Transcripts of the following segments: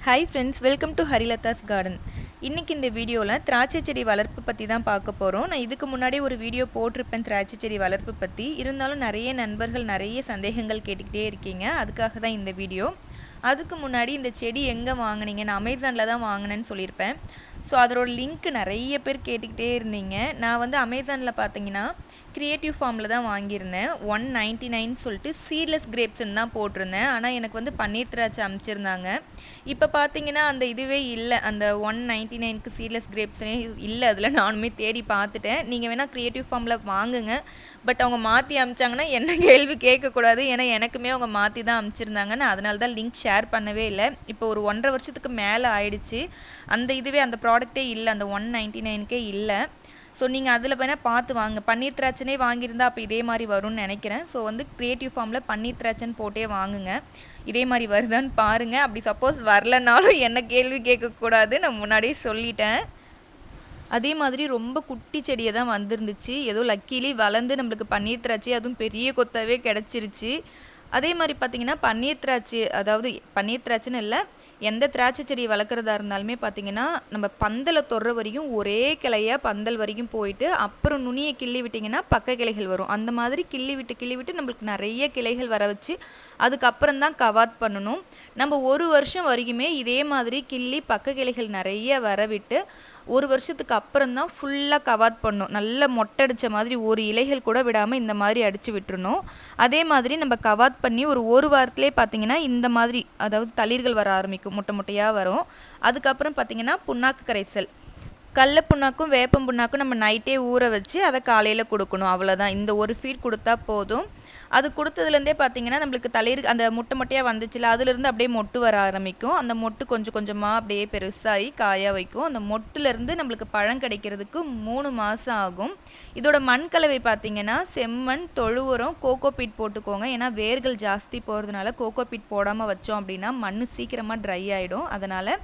Hi friends, welcome to Harilata's Garden. இன்னைக்கு இந்த வீடியோவில் திராட்சை செடி வளர்ப்பு பற்றி தான் பார்க்க போகிறோம். நான் இதுக்கு முன்னாடி ஒரு வீடியோ போட்டிருப்பேன் திராட்சை செடி வளர்ப்பு பற்றி. இருந்தாலும் நிறைய நண்பர்கள் நிறைய சந்தேகங்கள் கேட்டுக்கிட்டே இருக்கீங்க. அதுக்காக தான் இந்த வீடியோ. அதுக்கு முன்னாடி இந்த செடி எங்கே வாங்கினீங்க? நான் அமேசானில் தான் வாங்கினேன்னு சொல்லியிருப்பேன். ஸோ அதோட லிங்க் நிறைய பேர் கேட்டுக்கிட்டே இருந்தீங்க. நான் வந்து அமேசானில் பார்த்தீங்கன்னா க்ரியேட்டிவ் ஃபார்மில் தான் வாங்கியிருந்தேன். 199 சொல்லிட்டு சீட்லெஸ் கிரேப்ஸ்ன்னு தான் போட்டிருந்தேன். ஆனால் எனக்கு வந்து பன்னீர் திராட்சை அனுப்பிச்சிருந்தாங்க. இப்போ பார்த்தீங்கன்னா அந்த இதுவே இல்லை, அந்த 199க்கு சீட்லெஸ் கிரேப்ஸ்னே இல்லை. அதில் நானுமே தேடி பார்த்துட்டேன். நீங்கள் வேணால் க்ரியேட்டிவ் ஃபார்மில் வாங்குங்க. பட் அவங்க மாற்றி அனுப்பிச்சாங்கன்னா என்ன கேள்வி கேட்கக்கூடாது. ஏன்னா எனக்குமே அவங்க மாற்றி தான் அனுப்பிச்சிருந்தாங்க. நான் அதனால தான் லிங்க் ஷேர் பண்ணவே இல்லை. இப்போ ஒரு 1.5 வருஷத்துக்கு மேலே ஆயிடுச்சு. அந்த இதுவே அந்த ப்ராடக்டே இல்லை, அந்த 199க்கே இல்லை. ஸோ நீங்கள் அதில் வேணால் பார்த்து வாங்க. பன்னீர் திராட்சனே வாங்கியிருந்தா அப்போ இதே மாதிரி வரும்னு நினைக்கிறேன். ஸோ வந்து க்ரியேட்டிவ் ஃபார்மில் பன்னீர் திராட்சைன்னு போட்டே வாங்குங்க. இதே மாதிரி வருதான்னு பாருங்கள். அப்படி சப்போஸ் வரலனாலும் என்ன கேள்வி கேட்கக்கூடாது, நான் முன்னாடியே சொல்லிட்டேன். அதே மாதிரி ரொம்ப குட்டி செடியை தான் வந்திருந்துச்சு. ஏதோ லக்கிலி வளர்ந்து நம்மளுக்கு பன்னீர் திராட்சை அதுவும் பெரிய கொத்தாவே கிடச்சிருச்சு. அதே மாதிரி பார்த்திங்கன்னா பன்னீர் திராட்சை, அதாவது பன்னீர் திராட்சைன்னு இல்லை, எந்த திராட்சை செடி வளர்க்குறதா இருந்தாலுமே பார்த்திங்கன்னா நம்ம பந்தலை தொடுற வரைக்கும் ஒரே கிளையாக பந்தல் வரைக்கும் போயிட்டு அப்புறம் நுனியை கிள்ளி விட்டிங்கன்னா பக்க கிளைகள் வரும். அந்த மாதிரி கிள்ளி விட்டு நம்மளுக்கு நிறைய கிளைகள் வர வச்சு அதுக்கப்புறம் தான் கவாத் பண்ணணும். நம்ம ஒரு வருஷம் வரைக்குமே இதே மாதிரி கிள்ளி பக்க கிளைகள் நிறைய வர விட்டு ஒரு வருஷத்துக்கு அப்புறம் தான் ஃபுல்லாக கவாத் பண்ணணும். நல்லா மொட்டை அடித்த மாதிரி ஒரு இலைகள் கூட விடாமல் இந்த மாதிரி அடித்து விட்டுறணும். அதே மாதிரி நம்ம கவாத் பண்ணி ஒரு வாரத்திலே பார்த்திங்கன்னா இந்த மாதிரி, அதாவது தளிர்கள் வர ஆரம்பிக்கும், முட்டை முட்டையாக வரும். அதுக்கப்புறம் பார்த்திங்கன்னா புண்ணாக்கு கரைசல், கடல புண்ணாக்கும் வேப்பம் புண்ணாக்கும் நம்ம நைட்டே ஊற வச்சு அதை காலையில் கொடுக்கணும். அவ்வளோதான். இந்த ஒரு ஃபீட் கொடுத்தா போதும். அது கொடுத்ததுலேருந்தே பார்த்திங்கன்னா நம்மளுக்கு தளிர் அந்த முட்டை முட்டையாக வந்துச்சுல, அதுலேருந்து அப்படியே மொட்டு வர ஆரம்பிக்கும். அந்த மொட்டு கொஞ்சம் கொஞ்சமாக அப்படியே பெருசாகி காய வைக்கும். அந்த மொட்டுலேருந்து நம்மளுக்கு பழம் கிடைக்கிறதுக்கு 3 மாதம் ஆகும். இதோட மண் கலவை பார்த்திங்கன்னா செம்மண், தொழு உரம், கோகோபீட் போட்டுக்கோங்க. ஏன்னா வேர்கள் ஜாஸ்தி போகிறதுனால கோகோபீட் போடாமல் வச்சோம் அப்படின்னா மண் சீக்கிரமாக ட்ரை ஆகிடும். அதனால்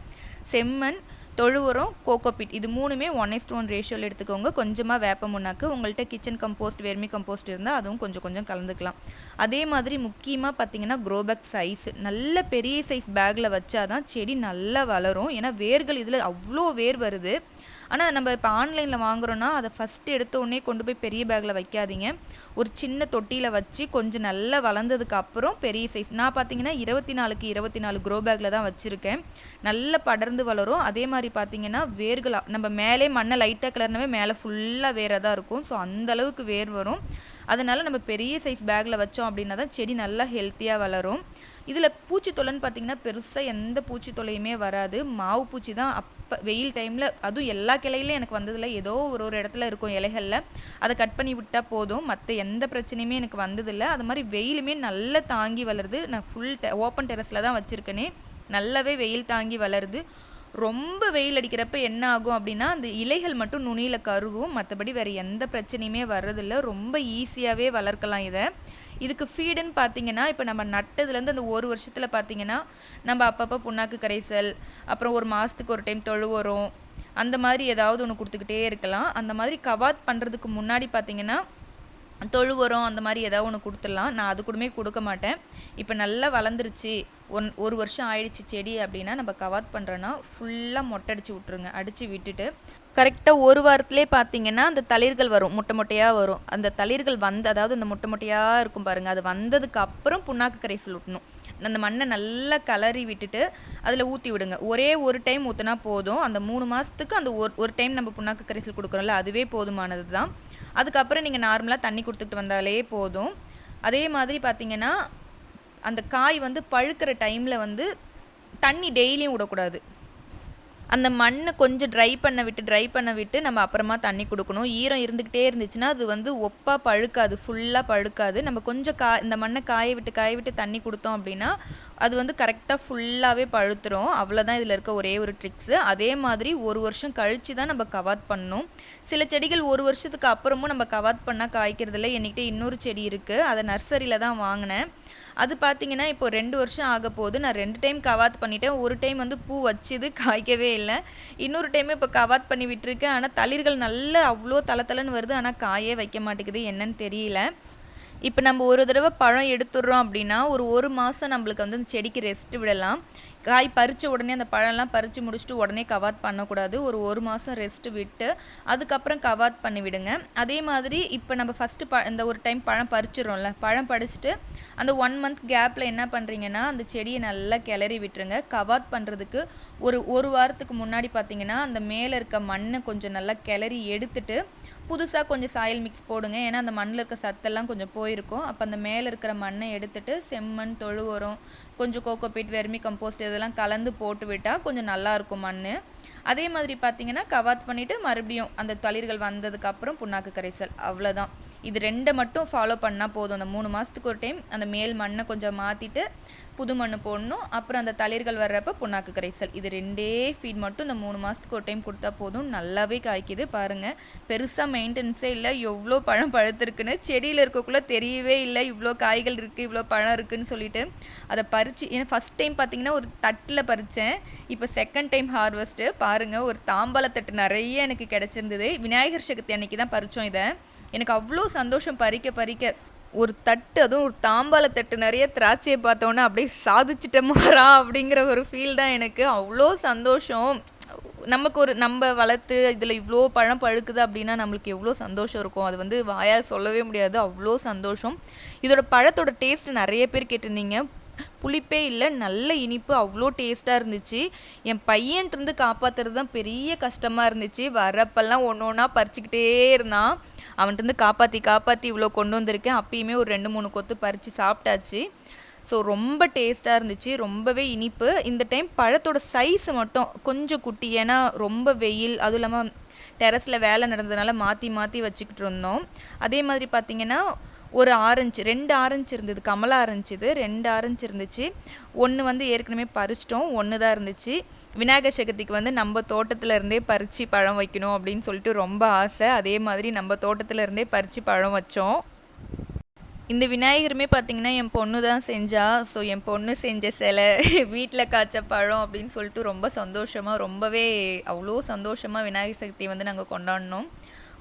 செம்மண், தொழு உரம், கோகோபீட் இது 3மே 1:1 ரேஷியோவில் எடுத்துக்கோங்க. கொஞ்சமாக வேப்ப முன்னாக்கு, உங்கள்கிட்ட கிச்சன் கம்போஸ்ட், வெர்மி கம்போஸ்ட் இருந்தால் அதுவும் கொஞ்சம் கொஞ்சம் கலந்துக்கலாம். அதே மாதிரி முக்கியமாக பார்த்திங்கன்னா க்ரோபேக் சைஸ், நல்ல பெரிய சைஸ் பேக்கில் வச்சாதான் செடி நல்லா வளரும். ஏன்னா வேர்கள் இதில் அவ்வளோ வேர் வருது. ஆனால் நம்ம இப்போ ஆன்லைனில் வாங்குகிறோன்னா அதை ஃபஸ்ட்டு எடுத்தோடனே கொண்டு போய் பெரிய பேக்கில் வைக்காதீங்க. ஒரு சின்ன தொட்டியில் வச்சு கொஞ்சம் நல்லா வளர்ந்ததுக்கு அப்புறம் பெரிய சைஸ், நான் பார்த்தீங்கன்னா 24க்கு 24 க்ரோ பேக்கில் தான் வச்சுருக்கேன். நல்லா படர்ந்து வளரும். அதே மாதிரி பார்த்தீங்கன்னா வேர்கள் நம்ம மேலே மண்ணை லைட்டாக கிளறினவே மேலே ஃபுல்லாக வேராக தான் இருக்கும். ஸோ அந்தளவுக்கு வேர் வரும். அதனால் நம்ம பெரிய சைஸ் பேக்கில் வச்சோம் அப்படின்னா தான் செடி நல்லா ஹெல்த்தியாக வளரும். இதில் பூச்சித்தொல்லைன்னு பார்த்திங்கன்னா பெருசாக எந்த பூச்சித்தொல்லையுமே வராது. மாவு பூச்சி தான் அப்போ வெயில் டைமில், அதுவும் எல்லா கிளையிலையும் எனக்கு வந்ததில்லை, ஏதோ ஒரு இடத்துல இருக்கும் இலைகளில், அதை கட் பண்ணி விட்டால் போதும். மற்ற எந்த பிரச்சனையுமே எனக்கு வந்ததில்லை. அது மாதிரி வெயிலுமே நல்லா தாங்கி வளருது. நான் ஃபுல் ஓப்பன் டெரஸில் தான் வச்சுருக்கேனே, நல்லாவே வெயில் தாங்கி வளருது. ரொம்ப வெயில் அடிக்கிறப்ப என்ன ஆகும் அப்படின்னா அந்த இலைகள் மட்டும் நுனியில் கருகும். மற்றபடி வேறு எந்த பிரச்சனையுமே வர்றதில்லை. ரொம்ப ஈஸியாகவே வளர்க்கலாம் இதை. இதுக்கு ஃபீடுன்னு பார்த்தீங்கன்னா இப்போ நம்ம நட்டதுலேருந்து அந்த ஒரு வருஷத்தில் பார்த்திங்கன்னா நம்ம அப்பப்போ புண்ணாக்கு கரைசல், அப்புறம் ஒரு மாதத்துக்கு ஒரு டைம் தொழு உரம், அந்த மாதிரி ஏதாவது ஒன்று கொடுத்துக்கிட்டே இருக்கலாம். அந்த மாதிரி கவாத் பண்ணுறதுக்கு முன்னாடி பார்த்திங்கன்னா தொழு உரம் அந்த மாதிரி ஏதாவது ஒன்று கொடுத்துடலாம். நான் அது கூடமே கொடுக்க மாட்டேன். இப்போ நல்லா வளர்ந்துருச்சு, ஒரு வருஷம் ஆயிடுச்சு செடி அப்படின்னா நம்ம கவாத் பண்ணுறோன்னா ஃபுல்லாக மொட்டை அடித்து விட்ருங்க. அடித்து விட்டுட்டு கரெக்டாக ஒரு வாரத்திலே பார்த்திங்கன்னா அந்த தளிர்கள் வரும், முட்டை முட்டையாக வரும். அந்த தளிர்கள் அதாவது அந்த முட்டை முட்டையாக இருக்கும் பாருங்கள், அது வந்ததுக்கு அப்புறம் புண்ணாக்கு கரைசல் ஊட்டணும். அந்த மண்ணை நல்லா கலரி விட்டுட்டு அதில் ஊற்றி விடுங்க. ஒரே ஒரு டைம் ஊற்றினா போதும். அந்த 3 மாதத்துக்கு அந்த ஒரு டைம் நம்ம புண்ணாக்கு கரைசல் கொடுக்குறோம்ல, அதுவே போதுமானது தான். அதுக்கப்புறம் நீங்கள் நார்மலாக தண்ணி கொடுத்துட்டு வந்தாலே போதும். அதே மாதிரி பார்த்திங்கன்னா அந்த காய் வந்து பழுக்கிற டைமில் வந்து தண்ணி டெய்லியும் விடக்கூடாது. அந்த மண்ணை கொஞ்சம் ட்ரை பண்ண விட்டு நம்ம அப்புறமா தண்ணி கொடுக்கணும். ஈரம் இருந்துக்கிட்டே இருந்துச்சுன்னா அது வந்து ஒப்பாக பழுக்காது, ஃபுல்லாக பழுக்காது. நம்ம கொஞ்சம் இந்த மண்ணை காய விட்டு தண்ணி கொடுத்தோம் அப்படின்னா அது வந்து கரெக்டாக ஃபுல்லாகவே பழுத்துரும். அவ்வளோதான் இதில் இருக்க ஒரே ஒரு ட்ரிக்ஸு. அதே மாதிரி ஒரு வருஷம் கழித்து தான் நம்ம கவாத் பண்ணணும். சில செடிகள் ஒரு வருஷத்துக்கு அப்புறமும் நம்ம கவாத் பண்ணால் காய்க்கிறதில்ல. என்கிட்ட இன்னொரு செடி இருக்குது, அதை நர்சரியில் தான் வாங்கினேன். அது பார்த்திங்கன்னா இப்போ 2 வருஷம் ஆக போகுது. நான் 2 டைம் கவாத் பண்ணிட்டேன். ஒரு டைம் வந்து பூ வச்சுது, காய்க்கவே இல்லை. இன்னொரு டைமே இப்போ கவாத் பண்ணி விட்டுருக்கேன். ஆனால் தளிர்கள் நல்லா அவ்வளோ தளன்னு வருது, ஆனால் காயே வைக்க மாட்டேங்குது, என்னன்னு தெரியல. இப்போ நம்ம ஒரு தடவை பழம் எடுத்துடுறோம் அப்படின்னா ஒரு மாதம் நம்மளுக்கு வந்து அந்த செடிக்கு ரெஸ்ட் விடலாம். காய் பறித்த உடனே அந்த பழம்லாம் பறித்து முடிச்சுட்டு உடனே கவாத் பண்ணக்கூடாது. ஒரு மாதம் ரெஸ்ட்டு விட்டு அதுக்கப்புறம் கவாத் பண்ணி விடுங்க. அதே மாதிரி இப்போ நம்ம ஃபஸ்ட்டு இந்த ஒரு டைம் பழம் பறிச்சிடுறோம்ல, பழம் பறிச்சுட்டு அந்த 1 மந்த் கேப்பில் என்ன பண்ணுறீங்கன்னா அந்த செடியை நல்லா கிளறி விட்டுருங்க. கவாத் பண்ணுறதுக்கு ஒரு வாரத்துக்கு முன்னாடி பார்த்தீங்கன்னா அந்த மேலே இருக்க மண்ணை கொஞ்சம் நல்லா கிளறி எடுத்துட்டு புதுசாக கொஞ்சம் சாயில் மிக்ஸ் போடுங்க. ஏன்னா அந்த மண்ணில் இருக்க சத்தெல்லாம் கொஞ்சம் போயிருக்கும். அப்போ அந்த மேலே இருக்கிற மண்ணை எடுத்துட்டு செம்மண், தொழு உரம், கொஞ்சம் கோகோபீட், வெர்மி கம்போஸ்ட் இதெல்லாம் கலந்து போட்டு விட்டால் கொஞ்சம் நல்லாயிருக்கும் மண். அதே மாதிரி பார்த்தீங்கன்னா கவாத் பண்ணிவிட்டு மறுபடியும் அந்த தளிர்கள் வந்ததுக்கப்புறம் புண்ணாக்கு கரைசல், அவ்வளோதான். இது 2 மட்டும் ஃபாலோ பண்ணால் போதும். அந்த 3 மாதத்துக்கு ஒரு டைம் அந்த மேல் மண்ணை கொஞ்சம் மாற்றிட்டு புது மண் போடணும். அப்புறம் அந்த தளிர்கள் வர்றப்போ புண்ணாக்கு கரைசல், இது 2 ஃபீட் மட்டும் இந்த 3 மாதத்துக்கு ஒரு டைம் கொடுத்தா போதும். நல்லாவே காய்க்குது பாருங்கள். பெருசாக மெயின்டெனன்ஸே இல்லை. எவ்வளோ பழம் பழுத்திருக்குன்னு செடியில் இருக்கக்குள்ளே தெரியவே இல்லை. இவ்வளோ காய்கள் இருக்குது, இவ்வளோ பழம் இருக்குதுன்னு சொல்லிட்டு அதை பறித்து, ஏன்னா ஃபஸ்ட் டைம் பார்த்தீங்கன்னா ஒரு தட்டில் பறித்தேன். இப்போ செகண்ட் டைம் ஹார்வெஸ்ட்டு பாருங்கள். ஒரு தாம்பாளத்தட்டு நிறைய எனக்கு கிடச்சிருந்தது. விநாயகர் சதுர்த்தி அன்னைக்கு தான் பறித்தோம் இதை. எனக்கு அவ்வளோ சந்தோஷம் பறிக்க ஒரு தட்டு, அதுவும் ஒரு தாம்பாளத்தட்டு நிறைய திராட்சையை பார்த்தோன்னே அப்படியே சாதிச்சிட்டமாரா அப்படிங்கிற ஒரு ஃபீல் தான் எனக்கு. அவ்வளோ சந்தோஷம். நமக்கு நம்ம வளர்த்து இதில் இவ்வளோ பழம் பழுக்குது அப்படின்னா நம்மளுக்கு எவ்வளோ சந்தோஷம் இருக்கும். அது வந்து வாயால் சொல்லவே முடியாது. அவ்வளோ சந்தோஷம். இதோட பழத்தோட டேஸ்ட் நிறைய பேர் கேட்டிருந்தீங்க. புளிப்பே இல்லை, நல்ல இனிப்பு, அவ்வளோ டேஸ்ட்டாக இருந்துச்சு. என் பையன்ட்டு காப்பாற்றுறது தான் பெரிய கஷ்டமாக இருந்துச்சு. வரப்பெல்லாம் ஒன்று ஒன்றா பறிச்சுக்கிட்டே இருந்தான். அவன்கிட்ட காப்பாற்றி இவ்வளோ கொண்டு வந்திருக்கேன். அப்பயுமே ஒரு 2-3 கொத்து பறித்து சாப்பிட்டாச்சு. ஸோ ரொம்ப டேஸ்ட்டாக இருந்துச்சு, ரொம்பவே இனிப்பு. இந்த டைம் பழத்தோட சைஸ் மட்டும் கொஞ்சம் குட்டி. ஏன்னா ரொம்ப வெயில், அதுவும் இல்லாமல் டெரஸில் வேலை நடந்ததுனால மாற்றி வச்சுக்கிட்டு இருந்தோம். அதே மாதிரி பார்த்திங்கன்னா ஒரு ஆரஞ்சு, 2 ஆரஞ்சு இருந்தது, கமலா ஆரஞ்சு. இது 2 ஆரஞ்சு இருந்துச்சு. ஒன்று வந்து ஏற்கனவே பறிச்சிட்டோம், 1 தான் இருந்துச்சு. விநாயகர் சதுர்த்திக்கு வந்து நம்ம தோட்டத்தில் இருந்தே பறித்து பழம் வைக்கணும் அப்படின்னு சொல்லிட்டு ரொம்ப ஆசை. அதே மாதிரி நம்ம தோட்டத்தில் இருந்தே பறித்து பழம் வச்சோம். இந்த விநாயகருமே பார்த்திங்கன்னா என் பொண்ணு தான் செஞ்சா. ஸோ என் பொண்ணு செஞ்ச சிலை, வீட்டில் காய்ச்ச பழம் அப்படின்னு சொல்லிட்டு ரொம்ப சந்தோஷமாக, ரொம்பவே அவ்வளோ சந்தோஷமாக விநாயகர் சதுர்த்தி வந்து நாங்கள் கொண்டாடினோம்.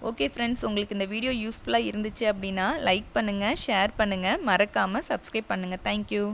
ஓகே ஃப்ரெண்ட்ஸ், உங்களுக்கு இந்த வீடியோ யூஸ்ஃபுல்லாக இருந்துச்சு அப்படின்னா லைக் பண்ணுங்கள், ஷேர் பண்ணுங்கள், மறக்காமல் சப்ஸ்கிரைப் பண்ணுங்கள். தேங்க்யூ.